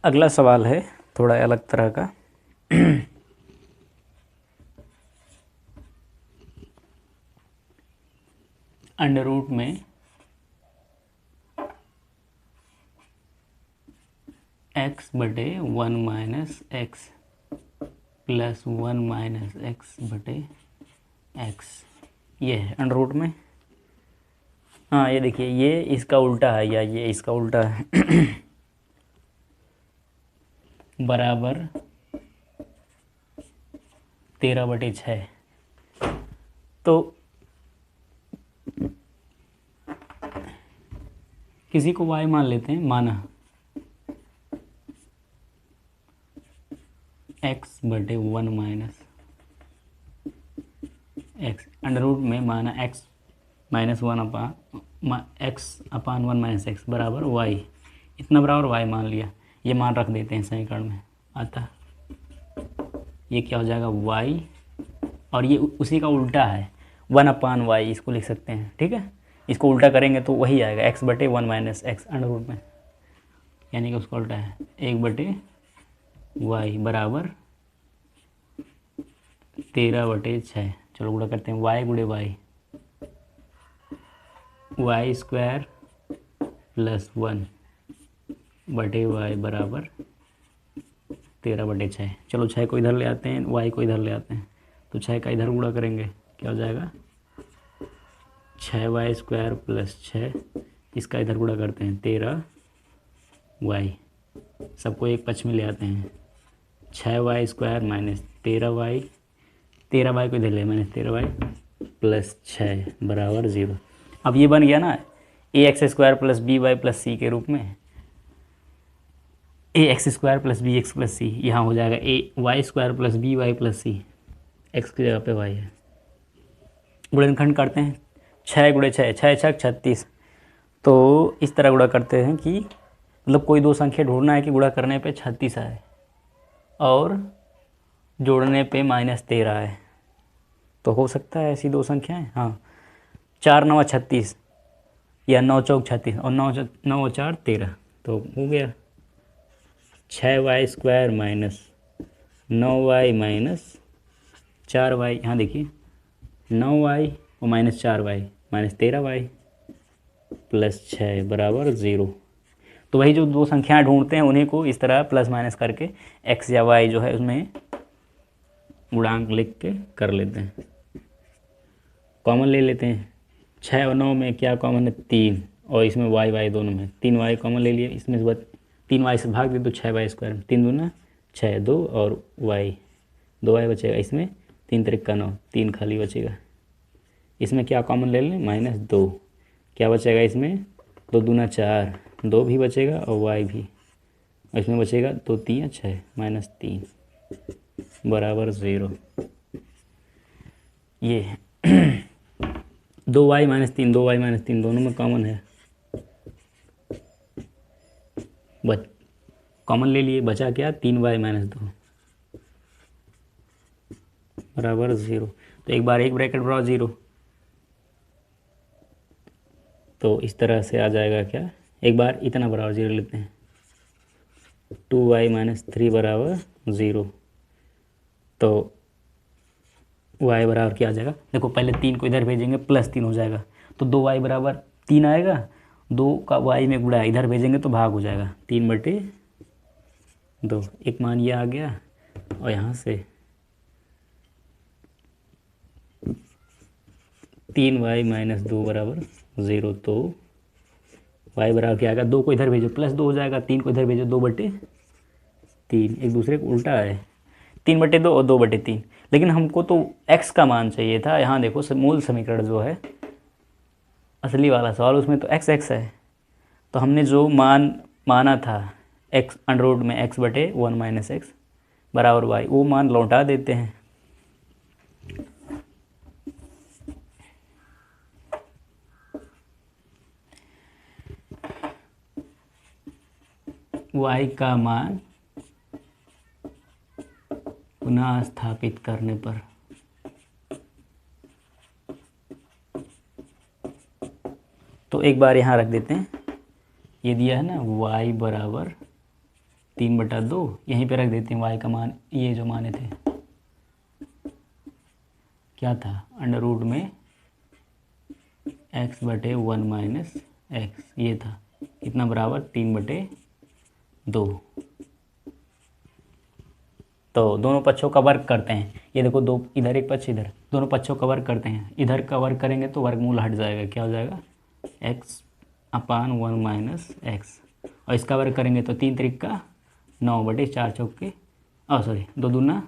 अगला सवाल है थोड़ा अलग तरह का। अंडर रूट में x बटे 1 minus x plus 1 minus x बटे एक्स, ये है अंडर रूट में। हाँ ये देखिए, ये इसका उल्टा है या ये इसका उल्टा है। बराबर 13/6। तो किसी को y मान लेते हैं, माना x बटे 1 माइनस एक्स, अंडर रूट में माना x माइनस 1 अपान एक्स अपान 1 माइनस एक्स बराबर y, इतना बराबर y मान लिया। ये मान रख देते हैं समीकरण में, अतः ये क्या हो जाएगा y, और ये उसी का उल्टा है 1 अपान वाई, इसको लिख सकते हैं। ठीक है, इसको उल्टा करेंगे तो वही आएगा x बटे 1 माइनस एक्स अंडर रूट में, यानी कि उसका उल्टा है 1 बटे वाई बराबर 13/6। चलो गुणा करते हैं, y गुणे वाई स्क्वायर प्लस 1 बटे वाई बराबर 13/6। चलो 6 को इधर ले आते हैं, y को इधर ले आते हैं, तो 6 का इधर गुणा करेंगे, क्या हो जाएगा 6y स्क्वायर प्लस 6, इसका इधर गुणा करते हैं 13y, सबको एक पक्ष में ले आते हैं, 6y स्क्वायर माइनस 13y को इधर ले माइनस 13y प्लस 6 बराबर 0। अब ये बन गया ना ax square plus B Y plus C के रूप में, ax square plus B X plus C, यहाँ हो जाएगा a Y square plus B Y plus C, X की जगह पे y है। गुणनखंड करते हैं, 6 गुणे 6, 6 छक 36। तो इस तरह गुणा करते हैं कि मतलब कोई दो संख्या ढूंढना है कि गुणा करने पे 36 आए और जोड़ने पे -13 है। तो हो सकता है ऐसी दो संख्याएं, हाँ 4 9 36 या 9 चौक 36 और 9 4 13। तो हो गया 6y square minus 9y minus 4y, यहाँ देखिए 9y और minus 4y minus 13y plus 6 बराबर 0। तो वही जो दो संख्याएं ढूंढते हैं उन्हीं को इस तरह प्लस माइनस करके x या y जो है उसमें गुणांक लिख के कर लेते हैं। कॉमन ले लेते हैं, 6 और 9 में क्या कॉमन है 3, और इसमें y दोनों में 3y कॉमन ले लिए, इसमें से 3y से भाग दे तो 6y स्क्वायर, 3 दूना 6 2 और y 2y बचेगा, इसमें 3 3 9 3 खाली बचेगा। इसमें क्या कॉमन ले लें -2, क्या बचेगा इसमें 2 दूना 4, 2 भी बचेगा और y भी, और इसमें बचेगा 2 3 6 -3 बराबर 0। ये 2y -3 2y -3 दोनों में कॉमन है, कॉमन ले लिए, बचा क्या 3y -2 बराबर 0। तो एक बार एक ब्रैकेट बढ़ाओ 0, तो इस तरह से आ जाएगा क्या, एक बार इतना बराबर 0 लेते हैं 2y -3 बराबर 0। तो y बराबर क्या आ जाएगा, देखो पहले 3 को इधर भेजेंगे +3 हो जाएगा, तो 2y बराबर 3 आएगा, 2 का y में गुणा इधर भेजेंगे तो भाग हो जाएगा 3/2। एक मान ये आ गया, और यहाँ से 3y -2 बराबर 0। तो y बराबर क्या आएगा, 2 को इधर भेजो +2 हो जाएगा, 3 को इधर भेजो 2/3, एक दूसरे को उल्टा है 3/2 और 2/3। लेकिन हमको तो x का मान चाहिए था, यहाँ देखो मूल समीकरण जो है असली वाला सवाल उसमें तो x है, तो हमने जो मान माना था x अंडर रूट में x बटे 1 माइनस एक्स बराबर y, वो मान लौटा देते हैं। y का मान पुनः स्थापित करने पर तो एक बार यहाँ रख देते हैं, ये दिया है ना y बराबर 3/2 यहीं पे रख देते हैं। y का मान ये जो माने थे क्या था, अंडर रूट में x/1 माइनस एक्स, ये था कितना बराबर 3/2। तो दोनों पक्षों का वर्ग करते हैं। ये देखो दो, इधर एक पक्ष इधर, दोनों पक्षों का वर्ग करते हैं। इधर का वर्ग करेंगे तो वर्गमूल हट जाएगा, क्या हो जाएगा x/1 माइनस एक्स, और इसका वर्ग करेंगे तो 3 त्रिक का 9/4 चौके, सॉरी 2 दूना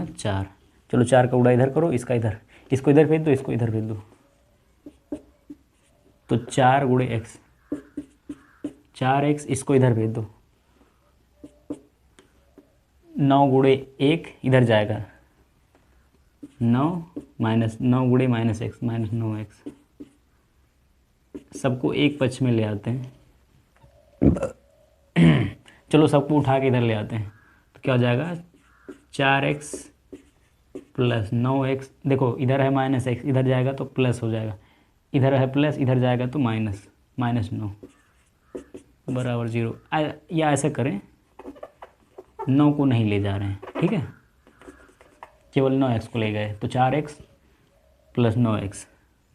4। चलो 4 का उड़ा इधर करो, इसका इधर, इसको इधर भेज दो, इसको इधर भेज दो, तो 4 गुणे एक्स, 4x, इसको इधर भेज दो, 9 गुणे 1 इधर जाएगा, 9 माइनस 9 गुणे माइनस एक्स, माइनस 9x। सबको एक पक्ष में ले आते हैं। चलो सबको उठा के इधर ले आते हैं, तो क्या हो जाएगा 4x प्लस 9x। देखो इधर है माइनस एक्स, इधर जाएगा तो प्लस हो जाएगा, इधर है प्लस, इधर जाएगा तो माइनस, माइनस 9 बराबर 0। या ऐसे करें, 9 को नहीं ले जा रहे हैं, ठीक है, केवल 9x को ले गए, तो 4x प्लस 9x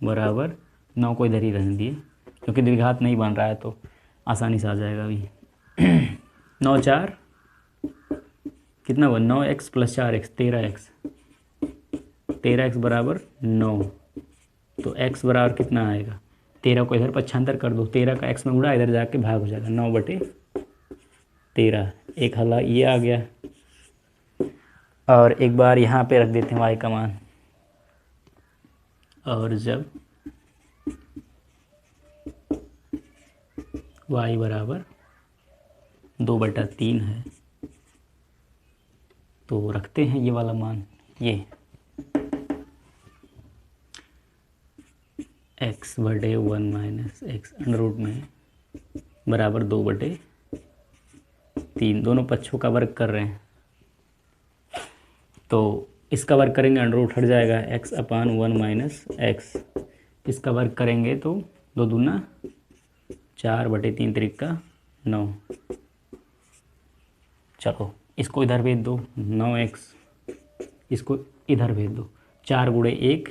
बराबर 9 को इधर ही रहने दिए, क्योंकि द्विघात नहीं बन रहा है तो आसानी से आ जाएगा अभी। 9 4 कितना हुआ, 9x plus 4x 13x, 13x बराबर 9, तो x बराबर कितना आएगा, 13 को इधर पक्षांतर कर दो, 13 का x में उड़ा, इधर जाके भाग हो जाएगा, 9/13। एक हला ये आ गया, और एक बार यहाँ पे रख देते हैं y का मान, और जब y बराबर 2/3 है तो रखते हैं ये वाला मान, ये x/1 minus x under root में बराबर 2/3, दोनों पक्षों का वर्ग कर रहे हैं, तो इसका वर्ग करेंगे अंडर रूट हट जाएगा, x/1 माइनस एक्स, इसका वर्ग करेंगे तो 2 दूना 4/3 त्रिक का 9। चलो इसको इधर भेज दो, 9x, इसको इधर भेज दो, 4 गुणे 1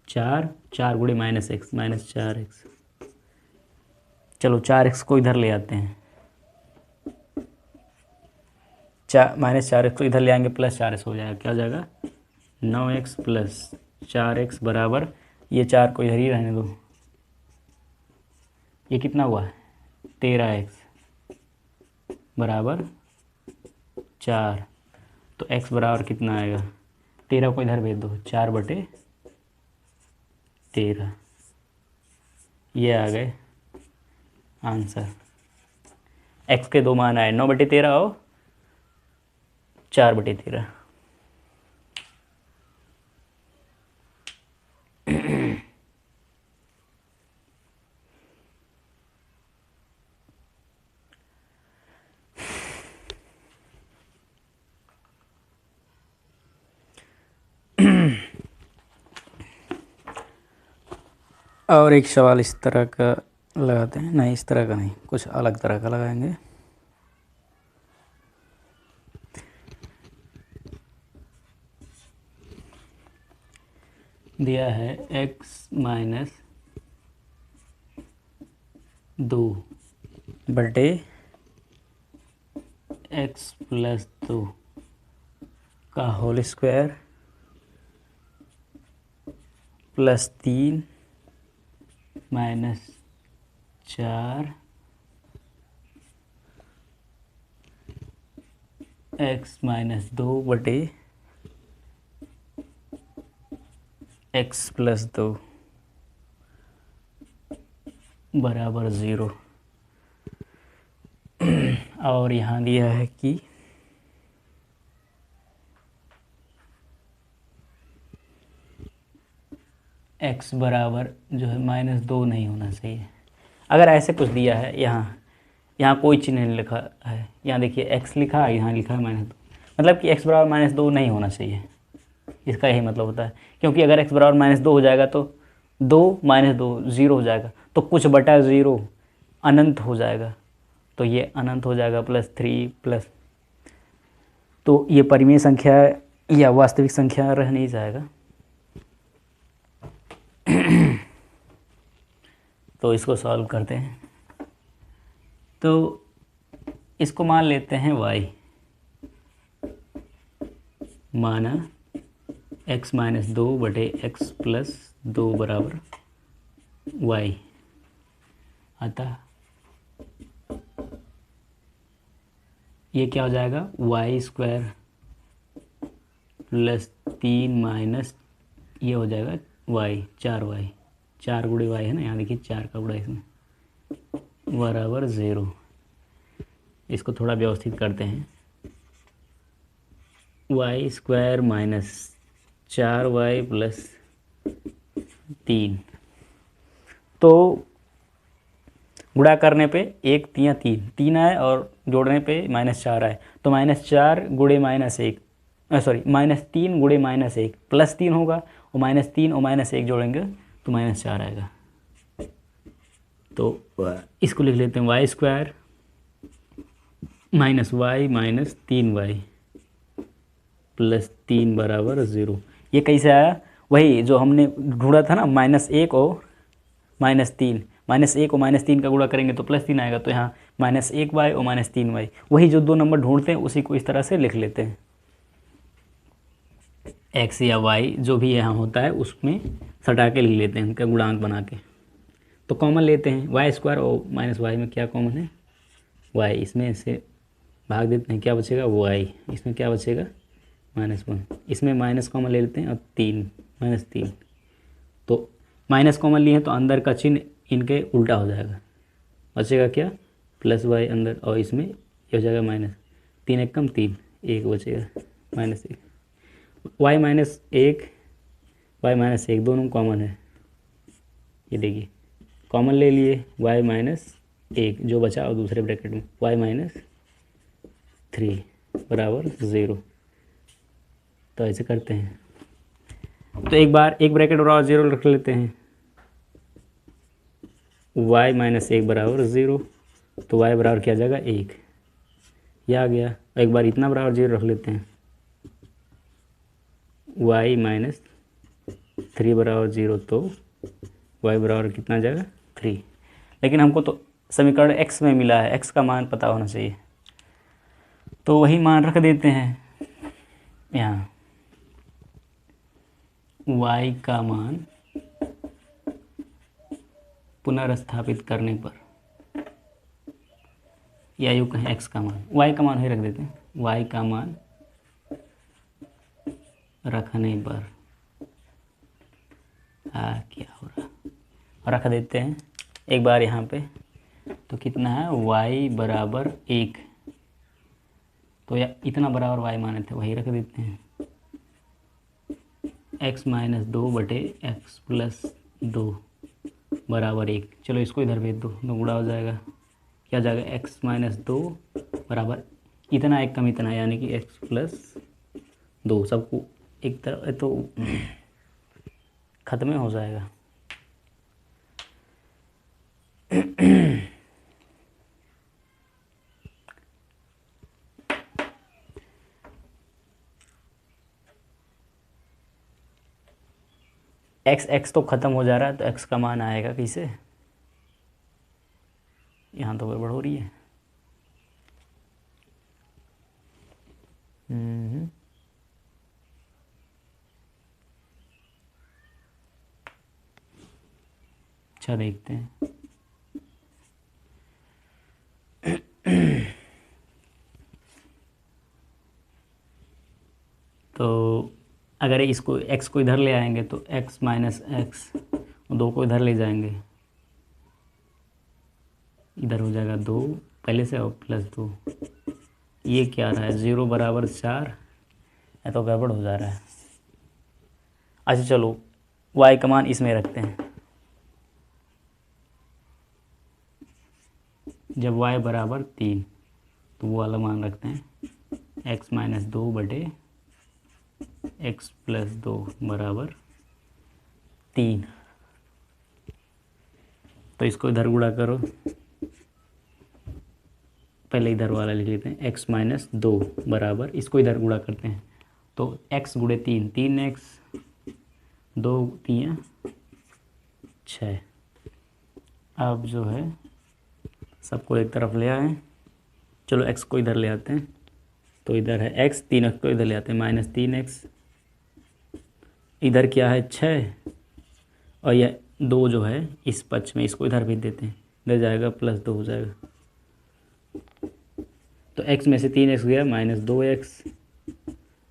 4, 4 गुणे माइनस एक्स, माइनस 4x। चलो 4x को इधर ले आते हैं, माइनस 4x को इधर ले आएंगे, प्लस 4x हो जाएगा, क्या हो जाएगा 9x प्लस 4x बराबर, ये 4 को इधर ही रहने दो, ये कितना हुआ 13x बराबर 4, तो x बराबर कितना आएगा, 13 को इधर भेज दो, 4/13, ये आ गए आंसर। x के दो मान आए, 9/13 और 4/13। और एक सवाल इस तरह का लगाते हैं, नहीं इस तरह का नहीं, कुछ अलग तरह का लगाएंगे। दिया है x माइनस 2/x प्लस 2 का whole square plus 3 minus 4 x minus 2/x plus 2 बराबर 0। और यहाँ दिया है कि x बराबर जो है -2 नहीं होना चाहिए। अगर ऐसे कुछ दिया है, यहाँ कोई चिन्ह नहीं लिखा है, यहाँ देखिए x लिखा है, यहाँ लिखा है -2, मतलब कि x बराबर -2 नहीं होना चाहिए, इसका यही मतलब होता है। क्योंकि अगर x बराबर -2 हो जाएगा तो 2 - 2 0 हो जाएगा, तो कुछ बटा 0 अनंत हो जाएगा, तो ये अनंत हो जाएगा +3 प्लस, तो ये परिमेय संख्या या वास्तविक संख्या रह नहीं जाएगा। तो इसको सॉल्व करते हैं। तो इसको मान लेते हैं y, माना x-2/x+2 बराबर y। अतः ये क्या हो जाएगा, y² + 3 माइनस ये हो जाएगा y, 4y, 4 गुणे y है ना, यहाँ देखिए 4 का गुणा इसमें, बराबर 0। इसको थोड़ा व्यवस्थित करते हैं, y² - 4y + 3, तो गुणा करने पे 1 3 3 आए और जोड़ने पे -4 आए, तो -4 गुणे -1 -3 गुणे -1 +3 होगा, और -3 और -1 जोड़ेंगे तो -4 आएगा। तो इसको लिख लेते हैं y² - y - 3y + 3 बराबर 0। ये कैसे आया, वही जो हमने ढूंढा था ना, -1 और -3, -1 और -3 का गुणा करेंगे तो +3 आएगा, तो यहाँ -1y और -3y, वही जो दो नंबर ढूंढते हैं उसी को इस तरह से लिख लेते हैं। x या y जो भी यहाँ होता है उसमें सटा के लिख लेते हैं, उनका गुणांक बना के। तो कॉमन लेते हैं, y² और -y में क्या कॉमन है, y, इसमें से भाग देते हैं, क्या बचेगा y, इसमें क्या बचेगा -1, इसमें माइनस कॉमन ले लेते हैं, और 3 -3, तो माइनस कॉमन लिए हैं तो अंदर का चिन्ह इनके उल्टा हो जाएगा, बचेगा क्या +y अंदर, और इसमें ये हो जाएगा माइनस, 3 एक कम 3, 1 बचेगा -1, y - 1 दोनों कॉमन है, ये देखिए कॉमन ले लिए, y - 1 जो बचा और दूसरे ब्रैकेट में y - 3 बराबर 0। तो ऐसे करते हैं, तो एक बार एक ब्रैकेट और 0 रख लेते हैं, y - 1 बराबर 0, तो y बराबर क्या आ जाएगा 1, यह आ गया। एक बार इतना बराबर 0 रख लेते हैं, y - 3 बराबर 0, तो y बराबर कितना आ जाएगा 3। लेकिन हमको तो समीकरण x में मिला है, x का मान पता होना चाहिए, तो वही मान रख देते हैं यहाँ। y का मान पुनर्स्थापित करने पर, या यूँ कहें x का मान, y का मान ही रख देते हैं, y का मान रखने पर क्या हो रहा, रख देते हैं एक बार यहाँ पे, तो कितना है y बराबर 1, तो या इतना बराबर y माने थे वही रख देते हैं, x - 2/x+2 बराबर 1। चलो इसको इधर भेज दो, तो गुणा हो जाएगा, क्या हो जाएगा x - 2 बराबर इतना एक कम इतना, यानी कि x+2, सबको एक तरह तो ख़त्म हो जाएगा। x तो ख़त्म हो जा रहा है, तो x का मान आएगा कैसे, यहाँ तो गड़बड़ हो रही है। अच्छा देखते हैं, तो अगर इसको x को इधर ले आएंगे तो x - x, 2 को इधर ले जाएंगे, इधर हो जाएगा 2 पहले से और +2, ये क्या रहा है 0 बराबर 4, ये तो गड़बड़ हो जा रहा है। अच्छा चलो y का मान इसमें रखते हैं, जब y बराबर 3 तो वो वाला मान रखते हैं, x - 2/x+2 बराबर 3, तो इसको इधर गुणा करो, पहले इधर वाला लिख लेते हैं, एक्स माइनस 2 बराबर, इसको इधर गुणा करते हैं तो एक्स गुणे 3, 3x, 2 3 6। अब जो है सबको एक तरफ ले आए, चलो x को इधर ले आते हैं, तो इधर है x, 3x को इधर ले आते हैं, -3x, इधर क्या है 6, और यह 2 जो है इस पक्ष में, इसको इधर भेज देते हैं, इधर जाएगा +2 हो जाएगा। तो x में से 3x गया, -2x,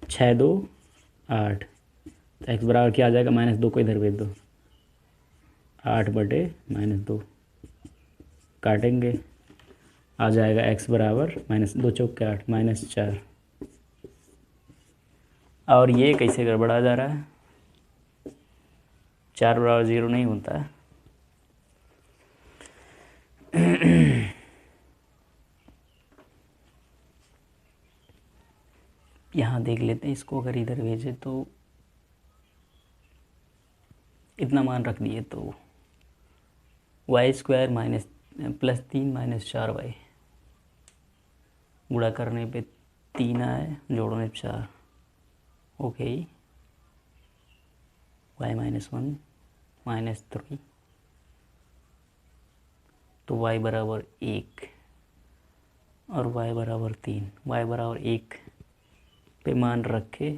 6 2 8, तो x बराबर क्या आ जाएगा, -2 को इधर भेज दो, 8/-2 काटेंगे, आ जाएगा x बराबर -2 चौके 8, -4। और ये कैसे गड़बड़ा जा रहा है, 4 बराबर 0 नहीं होता है। यहाँ देख लेते हैं, इसको अगर इधर भेजे तो इतना मान रख दिए तो y² +3 -4y, गुणा करने पे 3 आए, जोड़ने 4, ओके, y -1 -3, तो y बराबर 1 और y बराबर 3, y बराबर 1 पे मान रखे,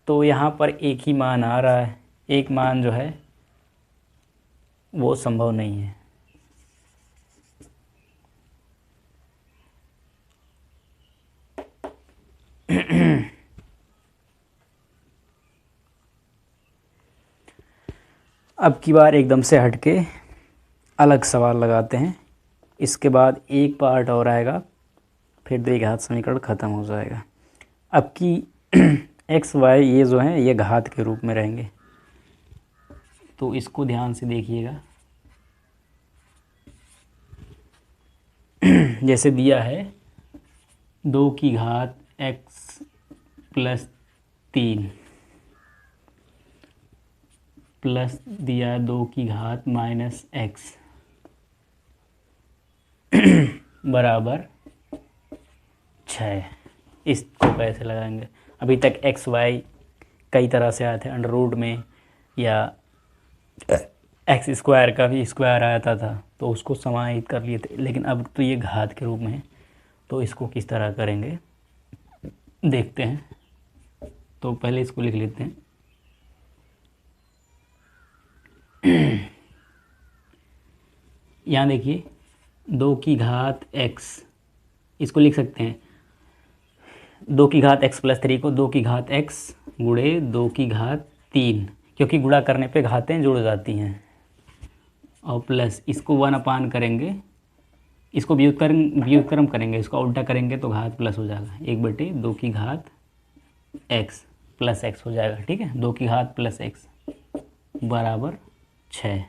तो यहाँ पर एक ही मान आ रहा है, एक मान जो है वो संभव नहीं है। अब की बार एकदम से हटके अलग सवाल लगाते हैं, इसके बाद एक पार्ट और आएगा, फिर द्विघात समीकरण ख़त्म हो जाएगा। अब की एक्स वाई ये जो हैं ये घात के रूप में रहेंगे, तो इसको ध्यान से देखिएगा। जैसे दिया है 2 की घात x + 3 प्लस दिया है 2 की घात -x बराबर 6। इसको कैसे लगाएंगे, अभी तक एक्स वाई कई तरह से आए थे, अंडर रूट में, या x² का भी स्क्वायर आता था, तो उसको समाहित कर लिए थे, लेकिन अब तो ये घात के रूप में है, तो इसको किस तरह करेंगे देखते हैं। तो पहले इसको लिख लेते हैं, यहाँ देखिए 2 की घात x, इसको लिख सकते हैं 2 की घात x + 3 को 2 की घात x गुणे 2 की घात 3, क्योंकि गुणा करने पे घातें जुड़ जाती हैं, और प्लस इसको 1/, करेंगे, इसको व्युत्क्रम करेंगे, इसको उल्टा करेंगे तो घात प्लस हो जाएगा, 1/2 की घात x + x हो जाएगा, ठीक है, 2 की घात + x बराबर 6।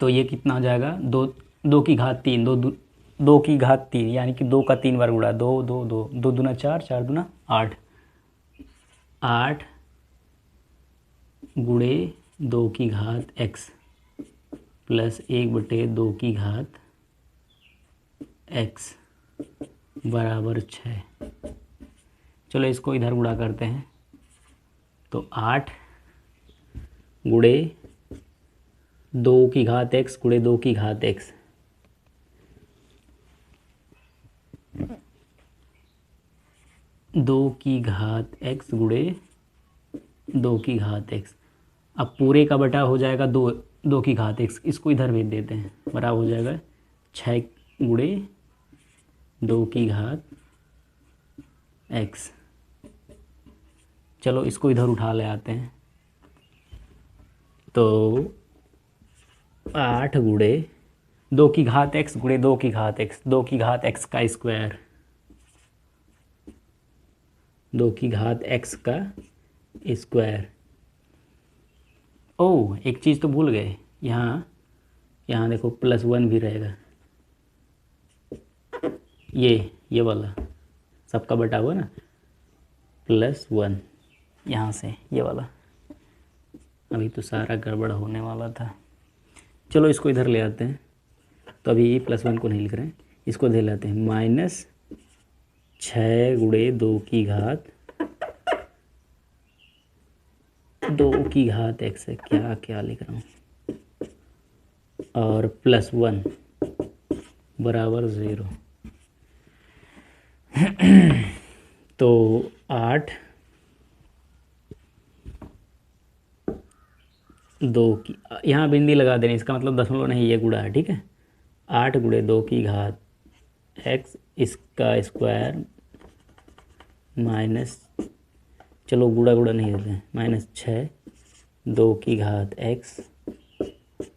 तो ये कितना हो जाएगा, 2 की घात 3, 2 की घात 3 यानी कि 2 का 3 बार गुणा, 2 2 2 2 दूना 4, 4 दूना 8, 8 गुणे 2 की घात x प्लस 1/2 की घात x बराबर 6। चलो इसको इधर गुणा करते हैं, तो 8 गुणे 2 की घात x गुणे 2 की घात x, दो की घात x गुणे 2 की घात x, अब पूरे का बटा हो जाएगा 2 की घात x, इसको इधर भेज देते हैं, बराबर हो जाएगा 6 गुणे 2 की घात x। चलो इसको इधर उठा ले आते हैं, तो 8 गुणे 2 की घात x गुणे 2 की घात x, 2 की घात x का स्क्वायर, 2 की घात x का स्क्वायर। ओह एक चीज़ तो भूल गए, यहाँ देखो +1 भी रहेगा, ये वाला सबका बटा हुआ ना, +1 यहाँ से ये वाला। अभी तो सारा गड़बड़ होने वाला था। चलो इसको इधर ले आते हैं। तो अभी +1 को नहीं लिख रहे हैं, इसको ले लाते हैं। -6 × 2 की घात x है, क्या क्या लिख रहा हूँ, और +1 बराबर 0। तो 8 2 की, यहाँ बिंदी लगा देनी, इसका मतलब दशमलव नहीं, ये गुणा है, ठीक है। 8 × 2 की घात x इसका स्क्वायर माइनस, चलो गुणा नहीं देते हैं, -6 2 की घात x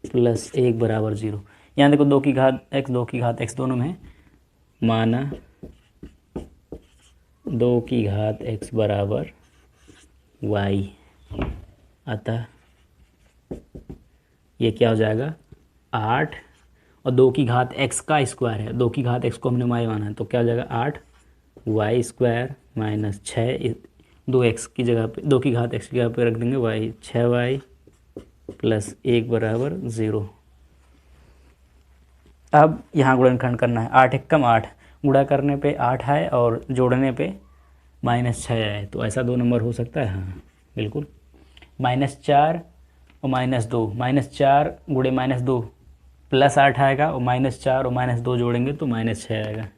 +1 बराबर 0। यहाँ देखो 2 की घात x 2 की घात x दोनों में है, माना 2 की घात x बराबर y। अतः ये क्या हो जाएगा, 8 और 2 की घात x का स्क्वायर है, 2 की घात x को हमने y माना है, तो क्या हो जाएगा 8y² -6, 2x की जगह पे 2 की घात x की जगह पे रख देंगे y, 6y +1 बराबर 0। अब यहाँ गुणनखंड करना है, 8 एकम 8, गुणा करने पे 8 है और जोड़ने पे -6 है, तो ऐसा 2 नंबर हो सकता है, हाँ बिल्कुल। -4 और -2, -4 × -2 +8 आएगा, और -4 और -2 जोड़ेंगे तो -6 आएगा।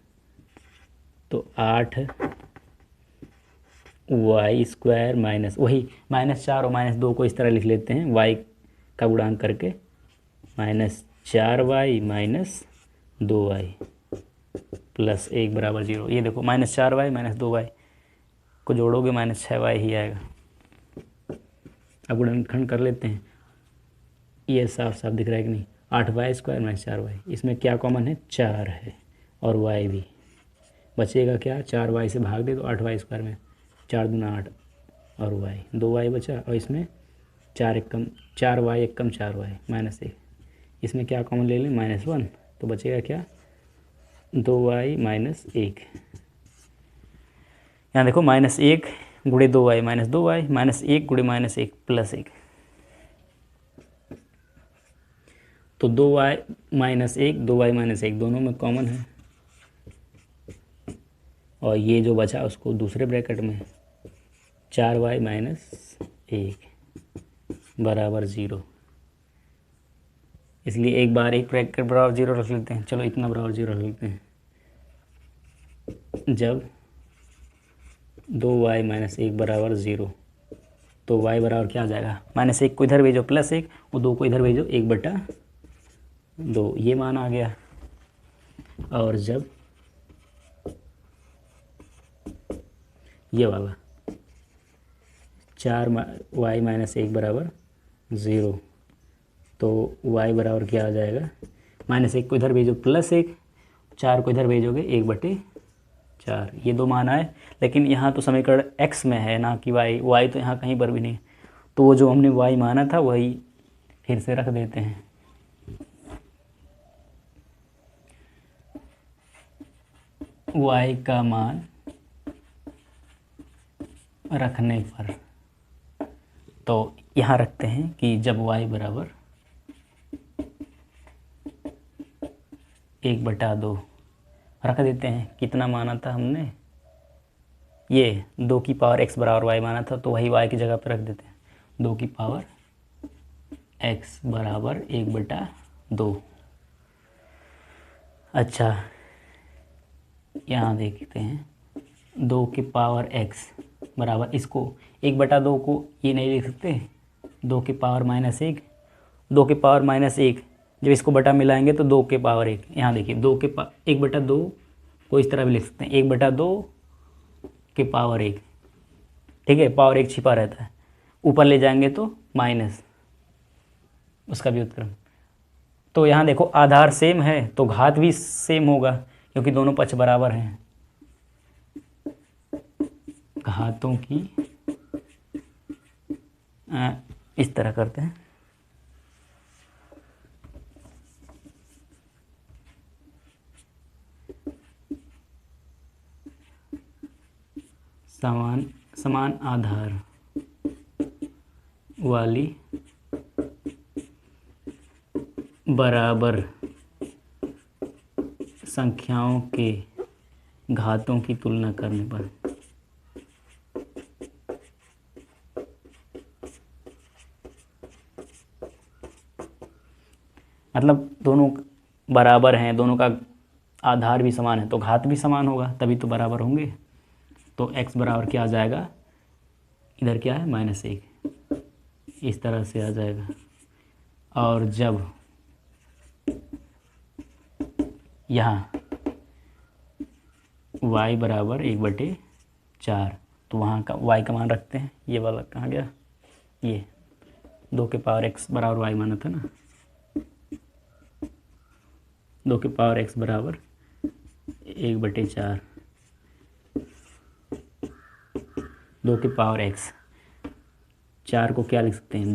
तो 8y² माइनस, वही -4 और -2 को इस तरह लिख लेते हैं, y का गुणांक करके, -4y - 2y +1 बराबर 0। ये देखो -4y - 2y को जोड़ोगे -6y ही आएगा। अब गुणनखंड कर लेते हैं, ये साफ साफ दिख रहा है कि नहीं, 8y² - 4y, इसमें क्या कॉमन है, 4 है, और y भी बचेगा क्या, 4y से भाग दे तो 8y² में 4 दूना 8 और y 2y बचा, और इसमें 4y एकम 4y -1, इसमें क्या कॉमन ले लें, -1, तो बचेगा क्या, 2y - 1। यहाँ देखो -1 × 2y - 2y, -1 × -1 +1, तो 2y - 1 2y - 1 दोनों में कॉमन है, और ये जो बचा उसको दूसरे ब्रैकेट में 4y - 1 बराबर 0। इसलिए एक बार एक ब्रैकेट बराबर 0 रख लेते हैं, चलो इतना बराबर 0 रख लेते हैं। जब 2y - 1 बराबर 0, तो y बराबर क्या आ जाएगा, -1 को इधर भेजो +1, और 2 को इधर भेजो 1/2, ये मान आ गया। और जब ये वाला 4y - 1 बराबर 0, तो y बराबर क्या आ जाएगा, -1 को इधर भेजो +1, 4 को इधर भेजोगे 1/4, ये 2 मान आए। लेकिन यहाँ तो समीकरण x में है ना कि y तो यहाँ कहीं पर भी नहीं, तो वो जो हमने y माना था वही फिर से रख देते हैं। y का मान रखने पर, तो यहाँ रखते हैं कि जब y बराबर 1/2 रख देते हैं, कितना माना था हमने, ये 2 की पावर x बराबर y माना था, तो वही y की जगह पर रख देते हैं, 2 की पावर x बराबर 1/2। अच्छा यहाँ देखते हैं, 2 की पावर x बराबर, इसको 1/2 को ये नहीं लिख सकते, 2 की पावर -1, 2 की पावर -1, जब इसको बटा मिलाएंगे तो 2 के पावर 1, यहाँ देखिए 1/2 को इस तरह भी लिख सकते हैं, 1/2 के पावर 1, ठीक है, पावर 1 छिपा रहता है, ऊपर ले जाएंगे तो माइनस उसका व्युत्क्रम। तो यहाँ देखो आधार सेम है तो घात भी सेम होगा, क्योंकि दोनों पक्ष बराबर हैं। घातों की इस तरह करते हैं, समान आधार वाली बराबर संख्याओं के घातों की तुलना करने पर। मतलब दोनों बराबर हैं, दोनों का आधार भी समान है तो घात भी समान होगा, तभी तो बराबर होंगे। तो x बराबर क्या आ जाएगा, इधर क्या है -1, इस तरह से आ जाएगा। और जब यहाँ y बराबर 1/4, तो वहाँ का y का मान रखते हैं, ये वाला कहाँ गया, ये 2 के पावर x बराबर y माना था ना, 2 के पावर x बराबर 1/4, 2 के पावर x, 4 को क्या लिख सकते हैं,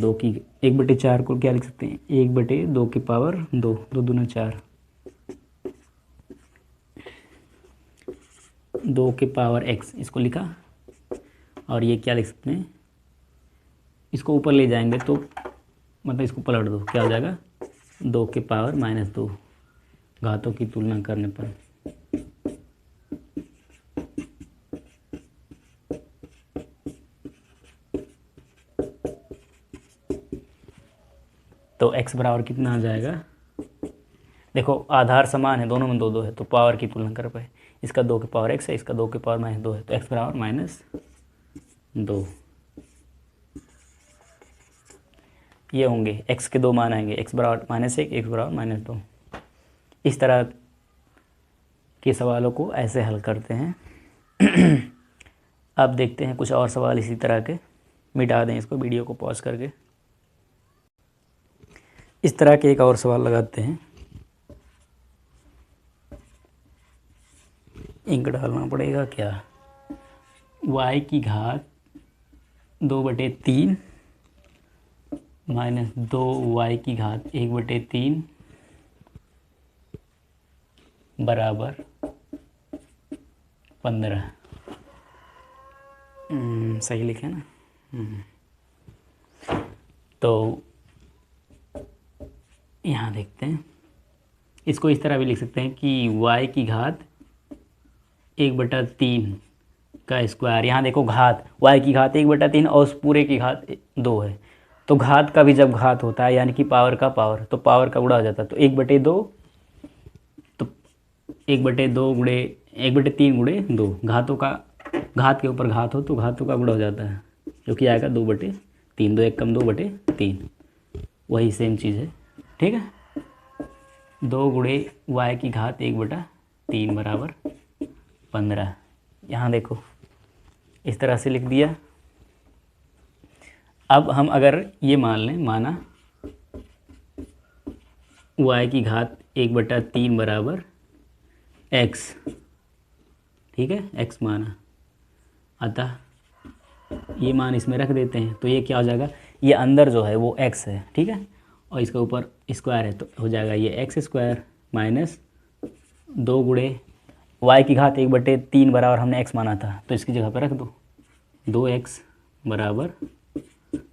1/4 को क्या लिख सकते हैं, 1/2 के पावर 2, 2 दूना 4, 2 के पावर x इसको लिखा। और ये क्या लिख सकते हैं, इसको ऊपर ले जाएंगे तो मतलब इसको पलट दो, क्या हो जाएगा 2 के पावर -2, घातों की तुलना करने पर। तो x बराबर कितना आ जाएगा, देखो आधार समान है, दोनों में 2 2 है तो पावर की तुलना कर पाए, इसका 2 के पावर x है, इसका 2 के पावर -2 है, तो x बराबर -2। ये होंगे x के 2 मान आएंगे, x बराबर -1, x बराबर -2। इस तरह के सवालों को ऐसे हल करते हैं। अब देखते हैं कुछ और सवाल इसी तरह के, मिटा दें इसको, वीडियो को पॉज करके। इस तरह के एक और सवाल लगाते हैं, इंक डालना पड़ेगा क्या, y की घात 2/3 -2y की घात 1/3 बराबर 15। सही लिखे ना। तो यहाँ देखते हैं, इसको इस तरह भी लिख सकते हैं कि y की घात 1/3 का स्क्वायर। यहाँ देखो घात, y की घात 1/3 और उस पूरे की घात 2 है, तो घात का भी जब घात होता है यानी कि पावर का पावर, तो पावर का गुणा हो जाता है, तो 1/2, तो 1/2 गुणे 1/3 गुणे 2, घातों का, घात के ऊपर घात हो तो घातों का गुणा हो जाता है, जो कि आएगा 2/3, 2 1 कम 2/3, वही सेम चीज़ है, ठीक है। 2 गुणे y की घात 1/3 बराबर 15। यहाँ देखो इस तरह से लिख दिया। अब हम अगर ये मान लें, माना y की घात 1/3 बराबर x, ठीक है, x माना, अतः ये मान इसमें रख देते हैं, तो ये क्या हो जाएगा, ये अंदर जो है वो x है, ठीक है, और इसके ऊपर स्क्वायर है, तो हो जाएगा ये x² माइनस 2 गुणे y की घात 1/3 बराबर हमने x माना था, तो इसकी जगह पर रख दो, 2x बराबर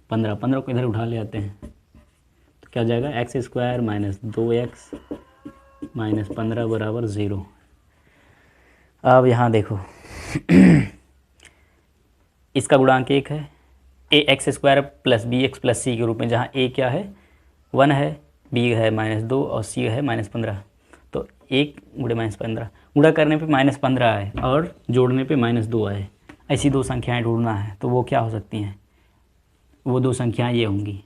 15, 15 को इधर उठा ले आते हैं, तो क्या हो जाएगा x² माइनस 2x माइनस 15 बराबर 0। अब यहाँ देखो इसका गुणांक 1 है, ax² plus bx plus c के रूप में, जहाँ a क्या है 1 है, b है -2 और c है -15, तो 1 गुणे -15, गुणा करने पे -15 आए और जोड़ने पे -2 आए, ऐसी दो संख्याएं ढूंढना है, तो वो क्या हो सकती हैं, वो दो संख्याएं ये होंगी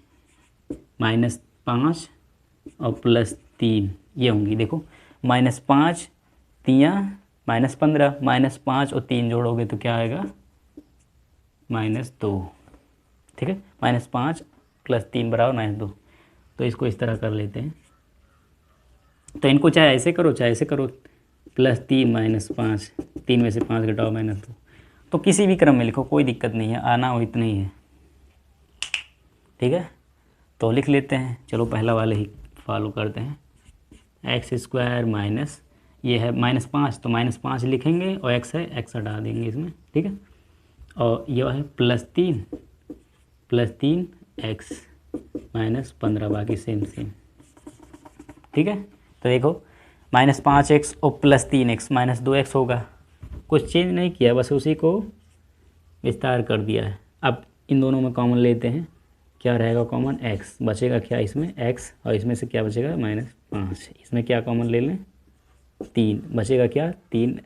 -5 और +3, ये होंगी। देखो -5 3 -15, -5 और 3 जोड़ोगे तो क्या आएगा -2, ठीक है, -5 + 3 बराबर -2। तो इसको इस तरह कर लेते हैं, तो इनको चाहे ऐसे करो चाहे ऐसे करो, +3 -5, 3 में से 5 घटाओ -2, तो किसी भी क्रम में लिखो, कोई दिक्कत नहीं है, आना हो इतना ही है, ठीक है। तो लिख लेते हैं, चलो पहला वाले ही फॉलो करते हैं, x² माइनस ये है -5, तो -5 लिखेंगे और x है, x हटा देंगे इसमें, ठीक है। और ये है +3 एक्स -15, बाकी सेम सेम। ठीक है, तो देखो -5x और +3x -2x होगा, कुछ चेंज नहीं किया, बस उसी को विस्तार कर दिया है। अब इन दोनों में कॉमन लेते हैं, क्या रहेगा कॉमन, x बचेगा, क्या इसमें x, और इसमें से क्या बचेगा -5, इसमें क्या कॉमन ले लें 3 बचेगा, क्या 3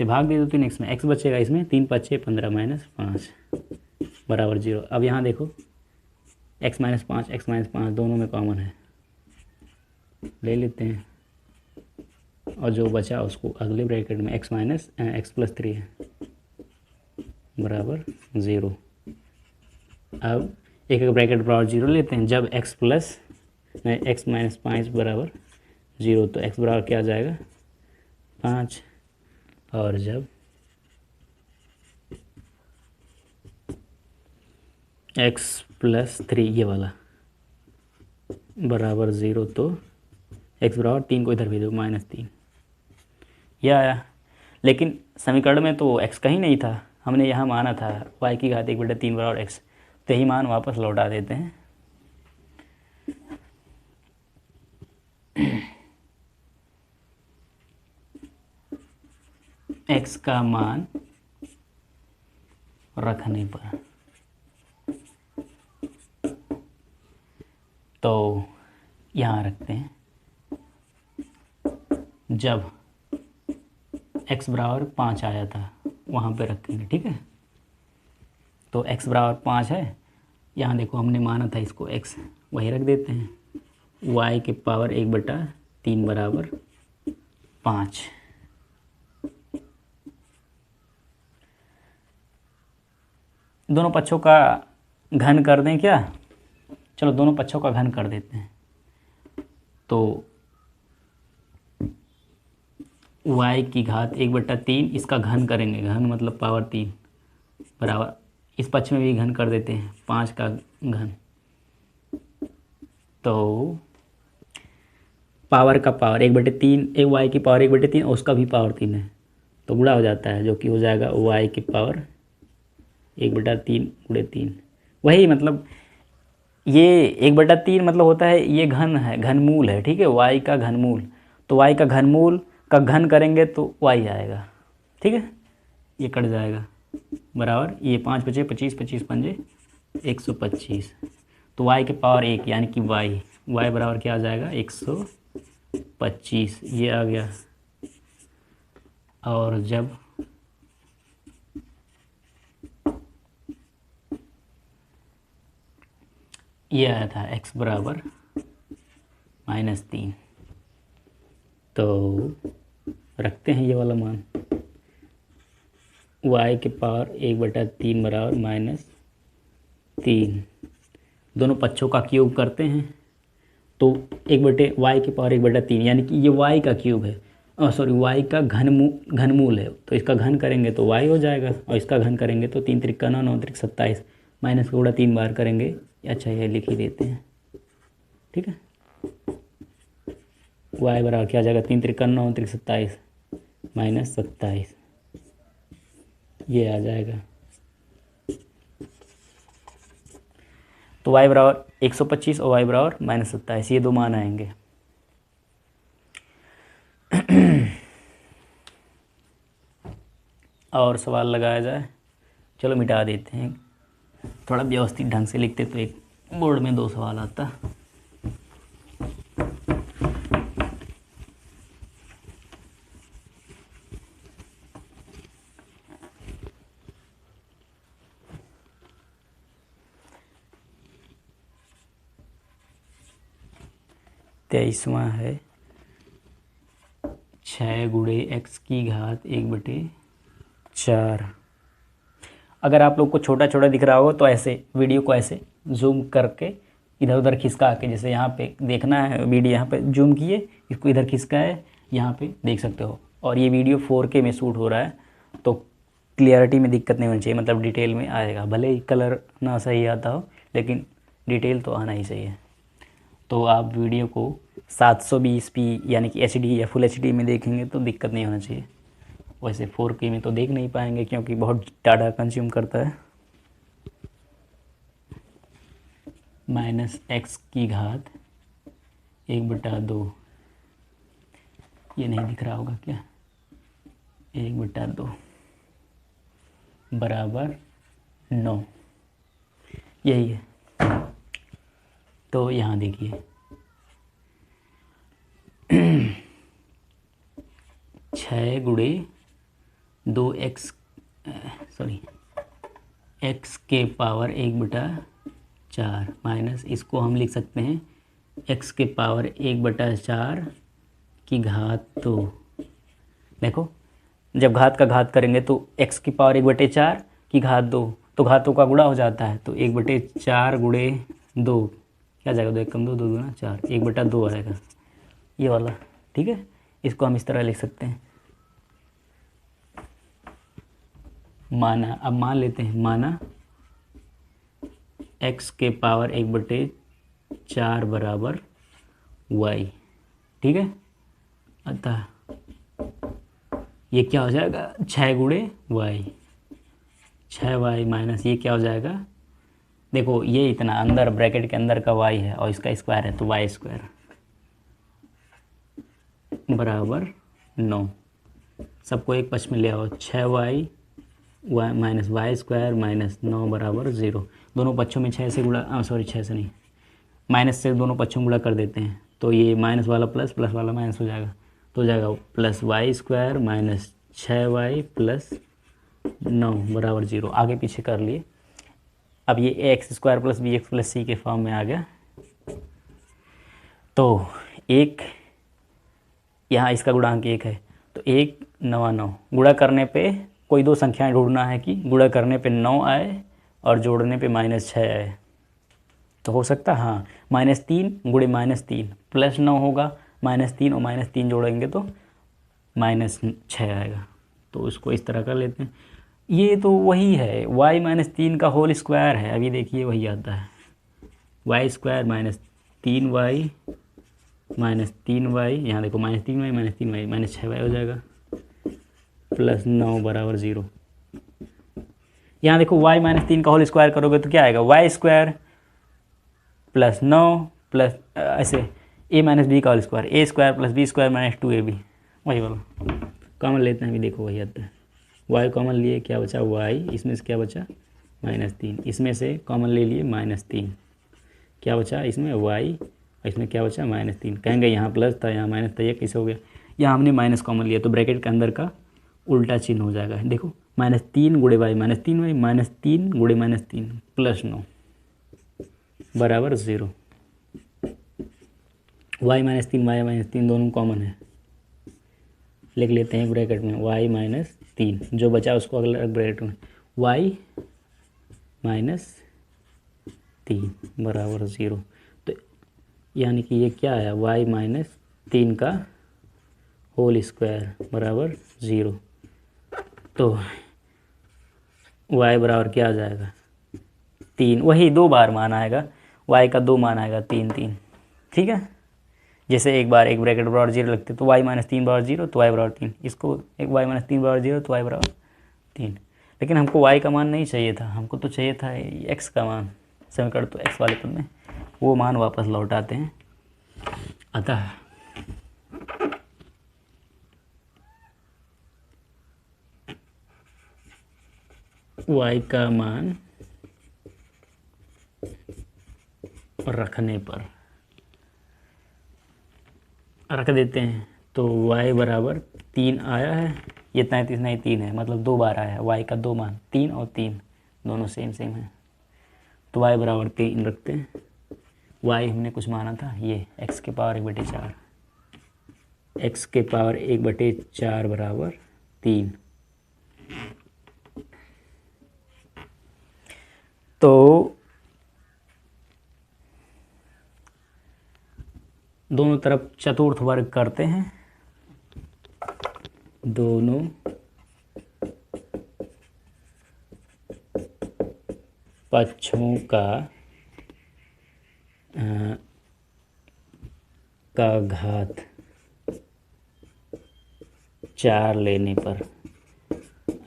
से भाग दे दो 3x में, x बचेगा इसमें, 3 × 5 = 15 -5 बराबर 0। अब यहाँ देखो x -5 x -5 दोनों में कॉमन है, ले लेते हैं, और जो बचा उसको अगले ब्रैकेट में x + 3 है बराबर 0। अब एक एक ब्रैकेट बराबर 0 लेते हैं, जब x -5 बराबर 0 तो x बराबर क्या आ जाएगा 5, और जब x + 3 ये वाला बराबर 0 तो x बराबर 3 को इधर भेजो -3, यह आया। लेकिन समीकरण में तो x कहीं नहीं था, हमने यहाँ माना था y⁻1/3 बराबर x, तो यही मान वापस लौटा देते हैं। x का मान रखने पर तो यहाँ रखते हैं, जब x बराबर 5 आया था वहाँ पे रखेंगे। ठीक है, तो x बराबर 5 है, यहाँ देखो हमने माना था इसको x, वही रख देते हैं, y⁻1/3 बराबर 5। दोनों पक्षों का घन कर दें क्या, चलो दोनों पक्षों का घन कर देते हैं, तो y⁻1/3 इसका घन करेंगे, घन मतलब पावर 3 बराबर, इस पक्ष में भी घन कर देते हैं 5 का घन, तो पावर का पावर 1/3, एक y की पावर 1/3 और उसका भी पावर 3 है, तो गुणा हो जाता है, जो कि हो जाएगा y⁻1/3 × 3। वही मतलब ये 1/3 मतलब होता है, ये घन है, घनमूल है। ठीक है, y का घनमूल, तो y का घनमूल का घन करेंगे तो y आएगा। ठीक है, ये कट जाएगा बराबर, ये 5 बचे 25, 25 पंजे 125, तो y के पावर 1 यानी कि y बराबर क्या आ जाएगा 125, ये आ गया। और जब ये आया था x बराबर -3, तो रखते हैं ये वाला मान, y⁻1/3 बराबर -3, दोनों पक्षों का क्यूब करते हैं, तो y⁻1/3 यानी कि ये y का क्यूब है, सॉरी y का घनमूल है, तो इसका घन करेंगे तो y हो जाएगा, और इसका घन करेंगे तो 3 × 3 = 9, 9 × 3 = 27, माइनस का गुणा 3 बार करेंगे। अच्छा, ये लिख ही देते हैं। ठीक है, y बराबर क्या आ जाएगा 3 × 3 = 9, 3 × 27 -27, ये आ जाएगा। तो y बराबर 125 और y बराबर -27, ये दो मान आएंगे। और सवाल लगाया जाए, चलो मिटा देते हैं, थोड़ा व्यवस्थित ढंग से लिखते तो एक बोर्ड में 2 सवाल आता। तेईसवां है 6 × x⁻1/4। अगर आप लोग को छोटा छोटा दिख रहा होगा तो ऐसे वीडियो को ऐसे जूम करके इधर उधर खिसका के, जैसे यहाँ पे देखना है वीडियो, यहाँ पे जूम किए, इसको इधर खिसकाए, यहाँ पे देख सकते हो। और ये वीडियो 4K में शूट हो रहा है, तो क्लियरिटी में दिक्कत नहीं होनी चाहिए, मतलब डिटेल में आएगा, भले ही कलर ना सही आता हो लेकिन डिटेल तो आना ही चाहिए। तो आप वीडियो को 720p यानी कि HD या फुल HD में देखेंगे तो दिक्कत नहीं होना चाहिए। वैसे 4K में तो देख नहीं पाएंगे क्योंकि बहुत डाटा कंज्यूम करता है। माइनस एक्स की घात 1/2, ये नहीं दिख रहा होगा क्या, 1/2 बराबर 9, यही है। तो यहाँ देखिए 6 गुणे 2x, सॉरी x के पावर 1/4 माइनस, इसको हम लिख सकते हैं x के पावर 1/4 की घात 2। देखो जब घात का घात करेंगे तो x की पावर 1/4 की घात 2, तो घातों का गुणा हो जाता है, तो 1/4 गुणे 2 क्या जाएगा, 2 कम 2, 2 दूना 4, 1/2 आएगा ये वाला। ठीक है, इसको हम इस तरह लिख सकते हैं। माना, अब मान लेते हैं, माना x के पावर 1/4 बराबर y। ठीक है, अतः ये क्या हो जाएगा, 6 गुणे y, 6y माइनस ये क्या हो जाएगा, देखो ये इतना अंदर ब्रैकेट के अंदर का y है और इसका स्क्वायर है, तो y² बराबर 9। सबको एक पक्ष में ले आओ, 6y माइनस y² माइनस 9 बराबर 0। दोनों पक्षों में 6 से गुणा, सॉरी 6 से नहीं, माइनस से दोनों पक्षों में गुणा कर देते हैं, तो ये माइनस वाला प्लस, प्लस वाला माइनस हो जाएगा, तो हो जाएगा plus y² minus 6y plus 9 बराबर 0। आगे पीछे कर लिए। अब ये x² plus bx plus c के फॉर्म में आ गया। तो एक यहाँ इसका गुणांक 1 है, तो 1 9 9 गुणा करने पे कोई दो संख्याएं ढूंढना है कि गुणा करने पे 9 आए और जोड़ने पे -6 आए। तो हो सकता है हाँ, -3 गुणे -3 प्लस 9 होगा, -3 और -3 जोड़ेंगे तो -6 आएगा। तो इसको इस तरह कर लेते हैं। ये तो वही है, y - 3 का होल स्क्वायर है। अभी देखिए वही आता है, y² -3y -3y, यहाँ देखो -3y -3y -6y हो जाएगा, प्लस 9 बराबर 0। यहाँ देखो y - 3 का होल स्क्वायर करोगे तो क्या आएगा, y² प्लस 9 प्लस ऐसे a - b का whole square, a² plus b² - 2ab, वही वाला कॉमन लेते हैं। अभी देखो वही आता है, y कॉमन लिए क्या बचा, y, इसमें से क्या बचा -3, इसमें से कॉमन ले लिए -3, क्या बचा इसमें y, इसमें क्या बचा -3। कहेंगे यहाँ प्लस था यहाँ माइनस था, ये कैसे हो गया, यहाँ हमने माइनस कॉमन लिया तो ब्रैकेट के अंदर का उल्टा चिन्ह हो जाएगा। देखो -3 गुणे y -3y -3 गुणे -3 प्लस 9 बराबर 0। y - 3 दोनों कॉमन है, लिख लेते हैं ब्रैकेट में y - 3, जो बचा उसको अगला ब्रैकेट में y - 3 बराबर 0। तो यानी कि ये क्या आया, y - 3 का होल स्क्वायर बराबर 0। तो y बराबर क्या आ जाएगा, 3, वही 2 बार मान आएगा, y का 2 मान आएगा 3 3। ठीक है, जैसे एक बार एक ब्रैकेट बराबर 0 लगते तो y - 3 बराबर 0 तो y बराबर 3, इसको एक y - 3 बराबर 0 तो y बराबर 3। लेकिन हमको y का मान नहीं चाहिए था, हमको तो चाहिए था x का मान। समीकरण तो x वाले पद में वो मान वापस लौटाते हैं। अतः y का मान रखने पर रख देते हैं तो y बराबर 3 आया है, ये 33 नहीं 3 है, मतलब 2 बार आया है। y का 2 मान 3 और 3 दोनों सेम सेम है, तो y बराबर 3 रखते हैं। y हमने कुछ माना था, ये x के पावर 1/4, x के पावर 1/4 बराबर 3। तो दोनों तरफ चतुर्थ वर्ग करते हैं, दोनों पक्षों का घात 4 लेने पर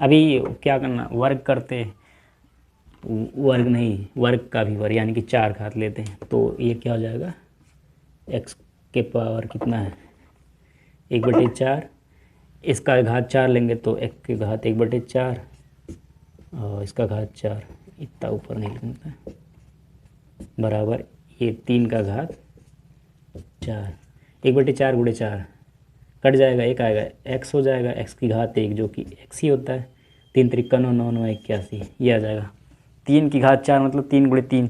अभी क्या करना, वर्ग करते, वर्ग नहीं, वर्ग का भी वर्ग यानी कि 4 घात लेते हैं, तो ये क्या हो जाएगा, x के पावर कितना है 1/4, इसका घात 4 लेंगे तो x की घात 1/4 और इसका घात 4, इतना ऊपर नहीं लिखना, बराबर ये 3 का घात 4, 1/4 गुणे 4 कट जाएगा, एक आएगा x हो जाएगा, x की घात 1 जो कि x ही होता है, 3 त्रिका 9 9 9 81, ये आ जाएगा 3 की घात 4 मतलब 3 गुणे 3,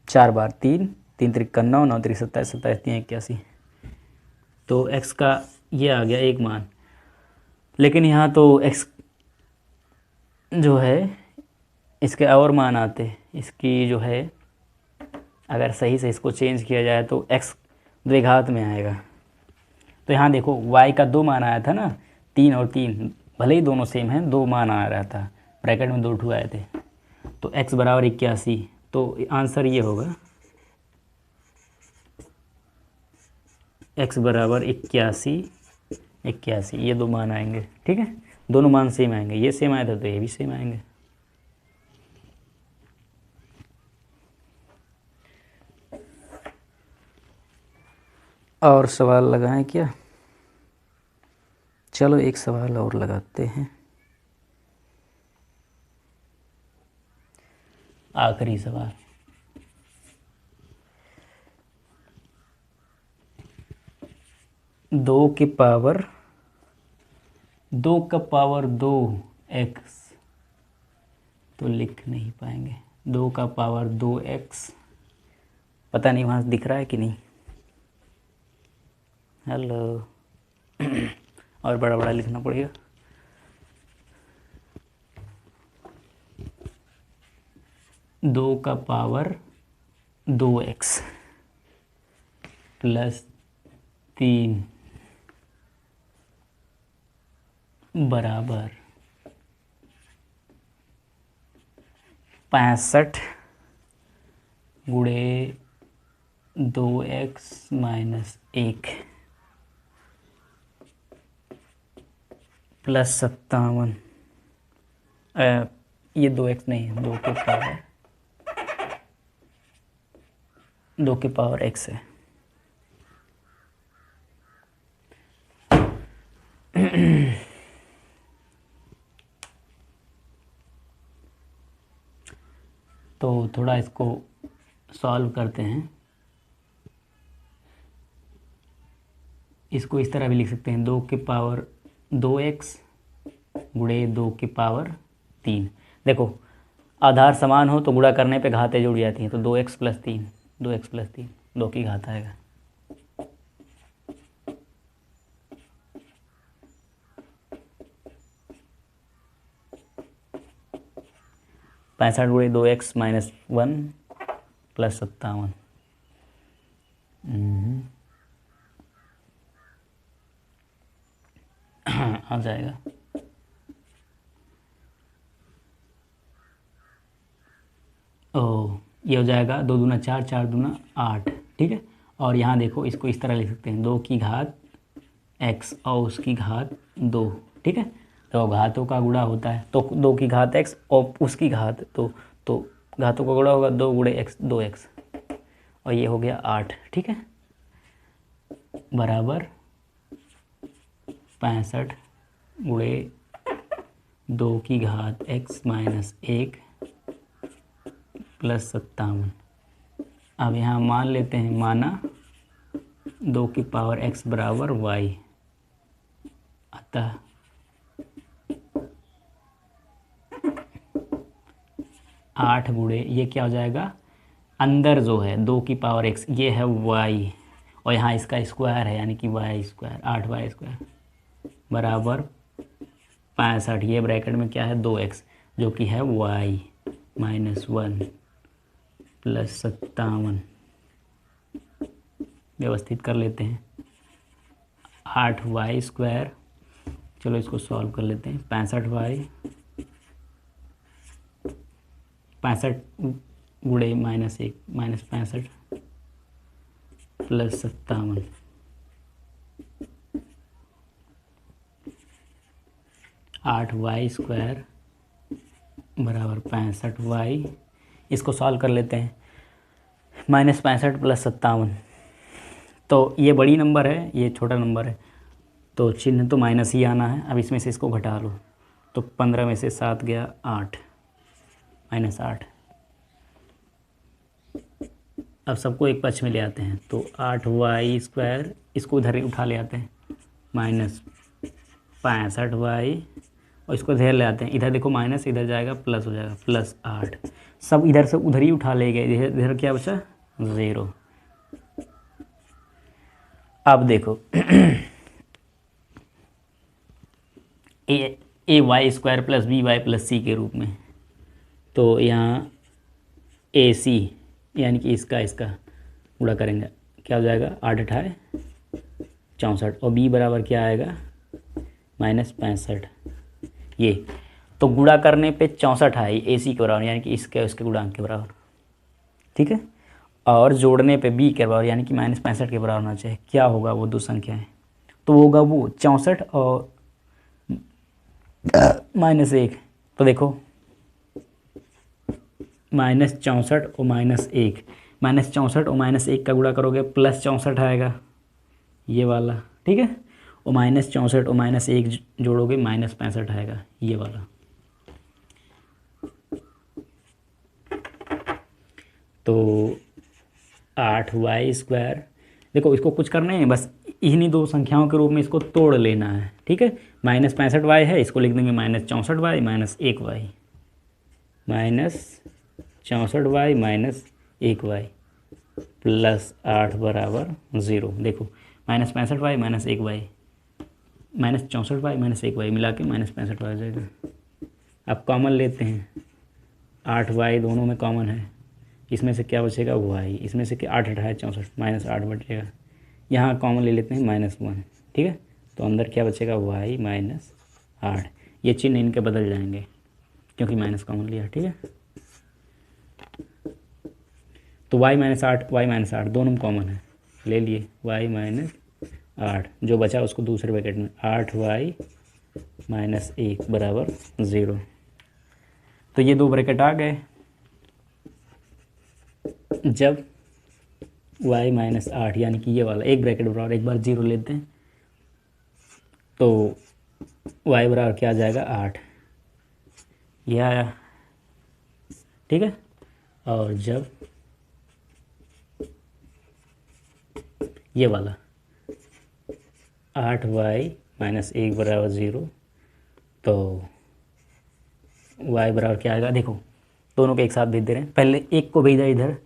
4 बार 3, 3 त्रिका 9 9 त्रिक 27 27 3 81, तो x का ये आ गया एक मान। लेकिन यहाँ तो x जो है इसके और मान आते, इसकी जो है अगर सही से इसको चेंज किया जाए तो x द्विघात में आएगा। तो यहाँ देखो y का 2 मान आया था ना, 3 और 3 भले ही दोनों सेम हैं, 2 मान आ रहा था, ब्रैकेट में 2 ठू आए थे, तो x बराबर 81, तो आंसर ये होगा x बराबर 81 81, ये 2 मान आएंगे, ठीक है, दोनों मान सेम आएंगे, ये सेम आया था तो ये भी सेम आएंगे। और सवाल लगाएं क्या, चलो एक सवाल और लगाते हैं, आखिरी सवाल। दो का पावर 2x, तो लिख नहीं पाएंगे, 2 का पावर 2x, पता नहीं वहाँ दिख रहा है कि नहीं, हेलो और बड़ा बड़ा लिखना पड़ेगा, दो का पावर 2x प्लस 3 बराबर 65 गुणे 2x माइनस 1 प्लस 57, ये 2x नहीं है, 2 के पावर x है। तो थोड़ा इसको सॉल्व करते हैं, इसको इस तरह भी लिख सकते हैं, 2 के पावर 2x गुणे 2 की पावर 3। देखो आधार समान हो तो गुणा करने पे घातें जुड़ जाती हैं, तो 2x प्लस 3, 2x प्लस 3 2 की घात आएगा, पैंसठ गुणे 2x माइनस 1 प्लस 57, आ जाएगा। ओह ये हो जाएगा 2 दूना 4 4 दूना 8, ठीक है, और यहाँ देखो इसको इस तरह लिख सकते हैं, 2 की घात x और उसकी घात 2, ठीक है, तो घातों का गुणा होता है, तो 2 की घात x और उसकी घात, तो घातों का गुणा होगा 2 गुणे x 2x, और ये हो गया 8, ठीक है, बराबर 65 गुणे 2 की घात x माइनस 1 प्लस 57। अब यहाँ मान लेते हैं, माना 2 की पावर x बराबर y, अतः 8 गुणे ये क्या हो जाएगा, अंदर जो है 2 की पावर x ये है y, और यहाँ इसका स्क्वायर है यानी कि y स्क्वायर, 8y स्क्वायर बराबर 65, ये ब्रैकेट में क्या है 2x जो कि है y माइनस 1 प्लस 57, व्यवस्थित कर लेते हैं, 8y स्क्वायर, चलो इसको सॉल्व कर लेते हैं, 65 गुणे माइनस 1 माइनस 65 प्लस 57, 8y² बराबर 65y। इसको सॉल्व कर लेते हैं। -65 + 57, तो ये बड़ी नंबर है, ये छोटा नंबर है, तो चिन्ह तो माइनस ही आना है। अब इसमें से इसको घटा लो, तो 15 में से 7 गया 8, -8। अब सबको एक पक्ष में ले आते हैं, तो 8y², इसको उधर ही उठा ले आते हैं, -65y, और इसको इधर ले आते हैं। इधर देखो माइनस, इधर जाएगा प्लस हो जाएगा, +8। सब इधर से उधर ही उठा ले गए, इधर इधर क्या बचा, 0। अब देखो ay² + by + c के रूप में, तो यहाँ AC यानी कि इसका गुणा करेंगे, क्या हो जाएगा, 8 × 8 = 64, और b बराबर क्या आएगा, -65। ये तो गुणा करने पे 64 आई AC के बराबर, यानी कि इसके उसके गुणांक के बराबर, ठीक है। और जोड़ने पे b के बराबर, यानी कि -65 के बराबर होना चाहिए। क्या होगा वो दो संख्याएं, तो होगा वो 64 और -1। तो देखो -64 और -1, -64 और -1 का गुणा करोगे +64 आएगा, ये वाला, ठीक है। और -64 और -1 जोड़ोगे -65 आएगा, ये वाला। तो 8y², देखो इसको कुछ करना है, बस इन्हीं दो संख्याओं के रूप में इसको तोड़ लेना है, ठीक है। -65y है, इसको लिख देंगे -64y -1y, -64y -1y +8 बराबर 0। देखो -65y -1y, -64y -1y मिला के -65y आ जाएगा। अब कॉमन लेते हैं, 8y दोनों में कॉमन है, इसमें से क्या बचेगा, y, इसमें से क्या, 8 × 8 = 64, -8 बचेगा। यहाँ कॉमन ले लेते हैं -1, ठीक है। तो अंदर क्या बचेगा, y -8। ये चिन्ह इनके बदल जाएंगे क्योंकि माइनस कॉमन लिया, ठीक है। तो y -8 दोनों कॉमन है, ले लिए, y -8, जो बचा उसको दूसरे ब्रैकेट में, 8y -1 बराबर 0। तो ये दो ब्रैकेट आ गए। जब y -8 यानी कि ये वाला एक ब्रैकेट बराबर, एक बार 0 लेते हैं, तो y बराबर क्या आ जाएगा, 8, ये आया, ठीक है। और जब ये वाला 8y -1 बराबर 0, तो y बराबर क्या आएगा, देखो दोनों को एक साथ भेज दे रहे हैं। पहले एक को भेजा इधर,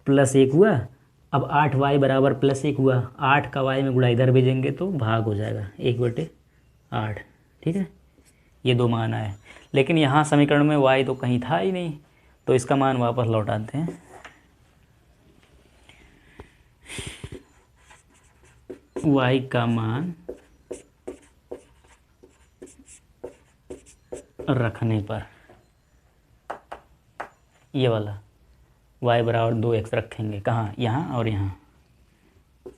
+1 हुआ, अब 8y बराबर +1 हुआ, 8 का y में गुणा इधर भेजेंगे तो भाग हो जाएगा, 1/8, ठीक है। ये दो मान आए, लेकिन यहाँ समीकरण में y तो कहीं था ही नहीं, तो इसका मान वापस लौटाते हैं। y का मान रखने पर, ये वाला y बराबर 2x रखेंगे, कहाँ, यहाँ और यहाँ।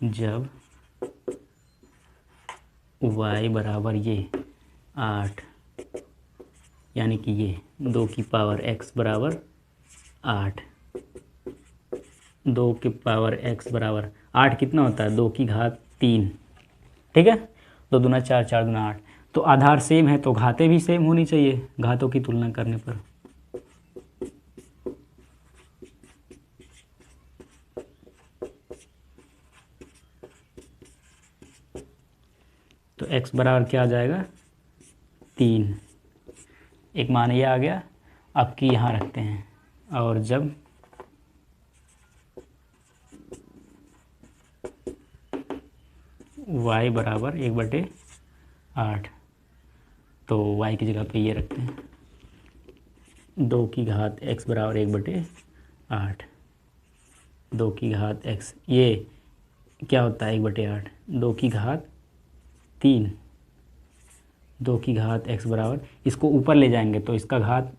जब y बराबर ये 8, यानी कि ये 2 की पावर x बराबर 8, 2 की पावर x बराबर 8 कितना होता है, 2 की घात 3, ठीक है। 2 दूना 4, 4 दूना 8। तो आधार सेम है तो घातें भी सेम होनी चाहिए घातों की तुलना करने पर। तो x बराबर क्या आ जाएगा, 3, एक मान ये आ गया। अब की यहाँ रखते हैं, और जब y बराबर 1/8, तो y की जगह पे ये रखते हैं, 2 की घात x बराबर 1/8, 2 की घात x, ये क्या होता है 1/8, 2 की घात 3, 2 की घात x बराबर, इसको ऊपर ले जाएंगे तो इसका घात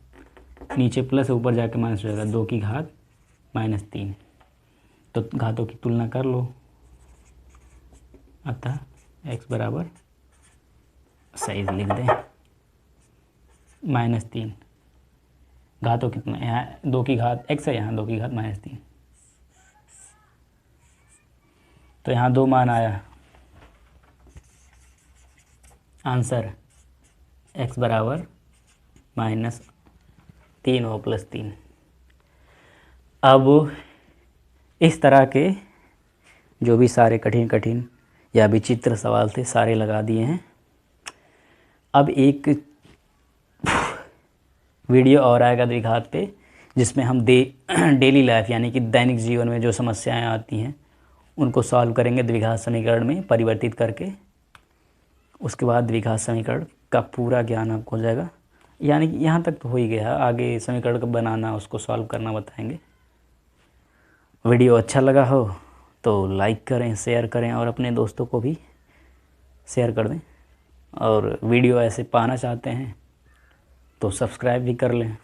नीचे प्लस है, ऊपर जाके माइनस हो जाएगा, 2 की घात -3। तो घातों की तुलना कर लो, अतः x बराबर, सही लिख दें, -3 घातों कितना, यहाँ 2 की घात x है, यहाँ 2 की घात -3, तो यहाँ 2 मान आया। आंसर x बराबर -3 + 3। अब इस तरह के जो भी सारे कठिन या विचित्र सवाल थे सारे लगा दिए हैं। अब एक वीडियो और आएगा द्विघात पे, जिसमें हम डेली लाइफ यानी कि दैनिक जीवन में जो समस्याएं आती हैं उनको सॉल्व करेंगे द्विघात समीकरण में परिवर्तित करके। उसके बाद द्विघात समीकरण का पूरा ज्ञान आपको हो जाएगा, यानी कि यहाँ तक तो हो ही गया, आगे समीकरण को बनाना उसको सॉल्व करना बताएंगे। वीडियो अच्छा लगा हो तो लाइक करें, शेयर करें और अपने दोस्तों को भी शेयर कर दें, और वीडियो ऐसे पाना चाहते हैं तो सब्सक्राइब भी कर लें।